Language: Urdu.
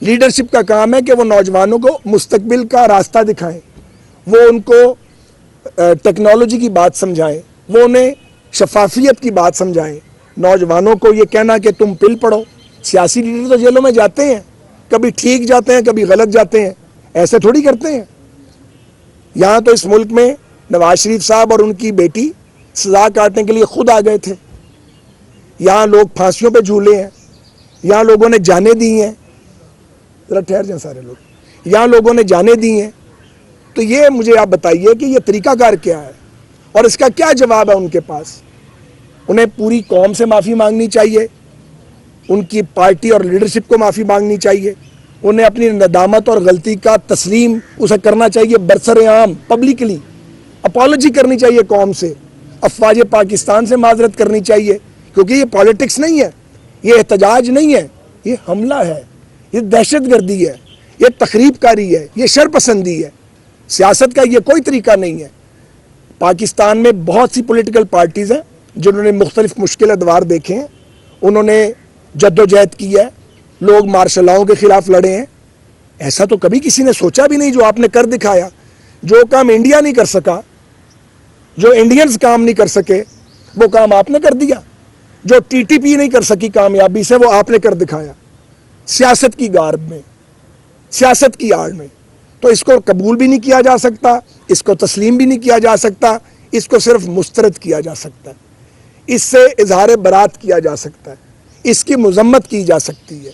لیڈرشپ کا کام ہے کہ وہ نوجوانوں کو مستقبل کا راستہ دکھائیں، وہ ان کو ٹیکنالوجی کی بات سمجھائیں، وہ انہیں شفافیت کی بات سمجھائیں۔ نوجوانوں کو یہ کہنا کہ تم پل پڑھو، سیاسی لیڈر تو جیلوں میں جاتے ہیں، کبھی ٹھیک جاتے ہیں کبھی غلط جاتے ہیں، ایسے تھوڑی کرتے ہیں۔ یہاں تو اس ملک میں نواز شریف صاحب اور ان کی بیٹی سزا کاٹنے کے لیے خود آ گئے تھے، یہاں لوگ پھانسیوں پہ جھولے ہیں، یہاں لوگوں نے جانیں دی ہیں، ذرا ٹھہر جائیں سارے لوگ، یہاں لوگوں نے جانیں دی ہیں۔ تو یہ مجھے آپ بتائیے کہ یہ طریقہ کار کیا ہے اور اس کا کیا جواب ہے ان کے پاس؟ انہیں پوری قوم سے معافی مانگنی چاہیے، ان کی پارٹی اور لیڈرشپ کو معافی مانگنی چاہیے، انہیں اپنی ندامت اور غلطی کا تسلیم اسے کرنا چاہیے، برسر عام پبلکلی اپالوجی کرنی چاہیے قوم سے، افواج پاکستان سے معذرت کرنی چاہیے، کیونکہ یہ پالیٹکس نہیں ہے، یہ احتجاج نہیں ہے، یہ حملہ ہے، یہ دہشت گردی ہے، یہ تخریب کاری ہے، یہ شر پسندی ہے۔ سیاست کا یہ کوئی طریقہ نہیں ہے۔ پاکستان میں بہت سی پولیٹیکل پارٹیز ہیں جنہوں نے مختلف مشکل ادوار دیکھے ہیں، انہوں نے جدوجہد کی ہے، لوگ مارشل لاؤں کے خلاف لڑے ہیں۔ ایسا تو کبھی کسی نے سوچا بھی نہیں جو آپ نے کر دکھایا، جو کام انڈیا نہیں کر سکا، جو انڈینز کام نہیں کر سکے، وہ کام آپ نے کر دیا، جو ٹی ٹی پی نہیں کر سکی کامیابی سے، وہ آپ نے کر دکھایا، سیاست کی گارب میں، سیاست کی آڑ میں۔ تو اس کو قبول بھی نہیں کیا جا سکتا، اس کو تسلیم بھی نہیں کیا جا سکتا، اس کو صرف مسترد کیا جا سکتا ہے، اس سے اظہار برات کیا جا سکتا ہے، اس کی مذمت کی جا سکتی ہے۔